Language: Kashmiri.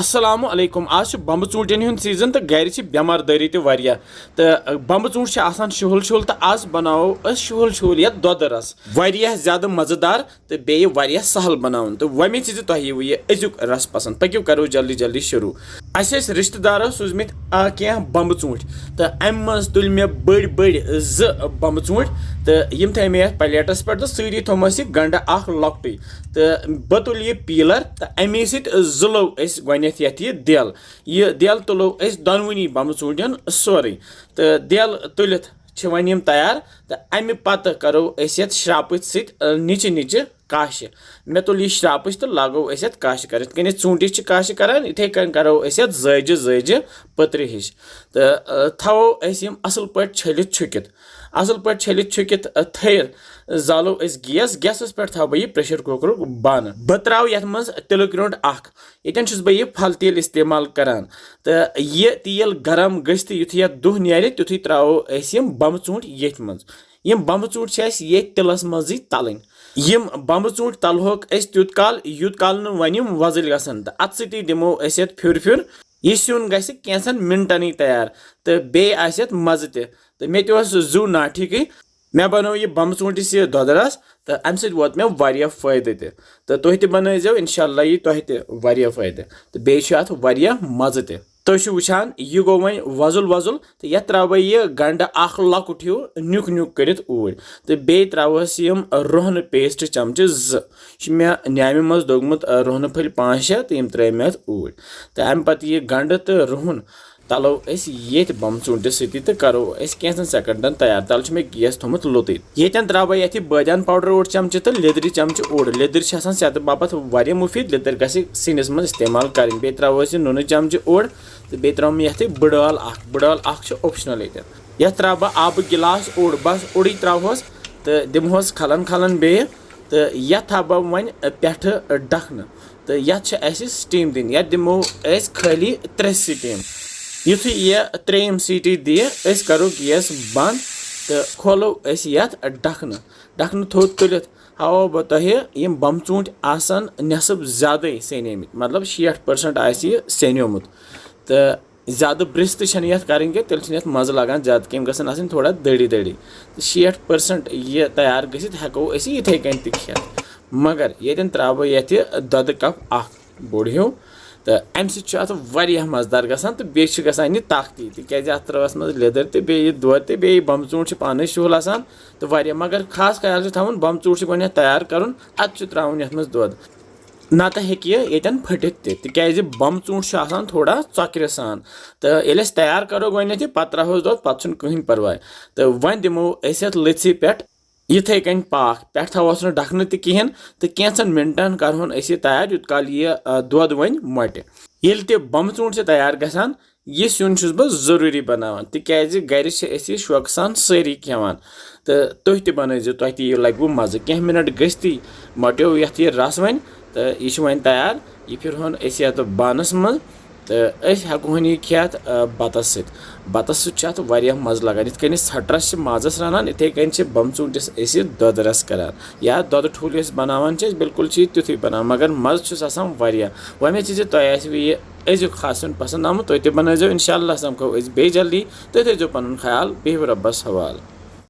अस्सलामु अलैकुम आज बम्ब ऊँटन हुंद सीजन तो गर बेमारदारी तह तो बम्ब ऊँट आसान शुहल शुहल तो आज बनावो शुहल शुहल या दोद रस वारिया ज्यादा मजेदार तो बेय सहल बनावन तो वमे तुह यह अजुक रस पसंद पक्यो करो जल्दी जल्दी शुरू अस रिश्तेदारों सूजमित क्या बम्ब ऊँट तो अम मज तुल मे बड़ बड़ बम्ब ऊँट तो यम थे मे प्लेटस पे तो सारी थोमस गंड अख लॉकटे तो बह तुल यह पीलर तो अमे जुलो गथ ये दिल तुलो दोनवनी बम्ब ऊँटन सोरे तो दिल तुलित वन तैयार तो अमे पत करो श्राप नीचे नीचे काश मे तुल यह श्राप तो लागो काश कर ऊँटिस काश करान इथे कन करो जज जज पत्र हिश तो थवो असल पे छलित छुकित असल पे छलित छुकित थर जालो गैस गैसस पे थव बह प्रेशर कुकर बन बह त्राव ये मज तिल ग्रोड यन बह फल तेल इस्तेमाल करान तो यह तेल गरम गस युथ दुह नीर तुथु त्रावो बम्ब ऊँट ये मज यम बम्ब ऊँट ये तिलस मज तलन यम बम्ब ऊँट तलहोक यूत काल वन वजल गसन तो अत सी दिमो फिर फिर यह सिन गस कैंसन मिनटन तैयार तो बे मज तो मे जू ना ठीक मे बनो यह बम्ब ऊँटिस दोद रस तो अम सत मे वारिया फायदे तो तुह ते बनइजो इंशाल्लाह यह तुह ते वारिया फायदे तो बे अत वारिया मज ते तुह वुचान यह गो वन वजुल वजुल तो ये त्राव यह गंड अख लकुट हिू नुक नुक कर ऊर तो बे त्रावस यम रोहन पेस्ट चमचे मे न्यामि मज दोगमुत रोहन फल 5-6 तो यम त्रे मे ऊर तो अम पत यह गंड तो रोहन तलो ये बम्ब ऊँटिस तो करो कैंसन सेकंडन तैयार तल मे गैस थोमुत लुत यन त्राव ये बादान पाउडर ओड चमचे तो लेदर चमचे ओड लेदर सेहत बापत वारिया मुफीद लेदर गस सिनिस मज इस्तेमाल कर बे त्राव नुन चमचे ओड तो बे त्राव मे ये बड़ाल ऑप्शनल ये त्राव बह आब गिलास ओड बस ओडी त्रावस तो दिमहोस खलन खलन बे तो ये था बह वन पे डखन तो ये स्टीम दिन ये दिमो खाली 3 सीटीम युथ यह 3 सीटी दिए करो गैस बंद तो खोलो ये डखन डखन थोद तुलित हाव बह तुह यम बम्ब ऊँट आसान नेसब ज्यादा सेनेमित मतलब 60% यह सेनोमुत तो ज्यादा ब्रिस तो करें तेल मज लगान ज्यादा कम गसन थोड़ा दड़ी दड़ी तो 60% यह तैयार गसित हेको इथे कन खेत मगर ये त्राव ये दोद कप बोड़ हिू तो अम सत मजेदार गसान तो बे गसान यह ताकती तिज अत त्रवस मज लेदर तो बे दोद तो बे बम्ब ऊँट पान शुहल आसान तो मगर खास ख्याल थवन बम्ब ऊँट गो तैयार कर अत त्रावन ये मज दोद नत हेन फटित तिज बम्ब ऊँट आसान थोड़ा चक्र सान तो ये तैयार करो गो पे त्रहोस दोद पे कहीं परवाय तो वन दिमो लथि पे इथे कन पाक पे थवोस डखन तहन तो कैंसन मिनटन करहोन तैयार यूत काल यह दोद वन मोट ये ते बम्ब ऊँट तैयार गसान यह सिन बह जरूरी बनावान तिज गर शौक सान सारी खेवान तो तुह ते बनइजो तुह ते लगव मज़ कह मिनट गस्ती मोट्यो ये रस वन तो यह वन तैयार यह फिरहोन बानस मज तो हेकोन यह खेत बतस सत मज़ लगान इत हटरस माजस रानान इथे कन बम्ब ऊँटिस दोद रस करान या दोद ठूल बनावान बिल्कुल तिथु बनान मगर मज़ वमे तुह यह अजुक खास पसंद आमुत तुह ते बनइजो इंशाल्लाह समखो बे जल्दी तुह थो पन ख्याल बिहु रब्बस हवाल।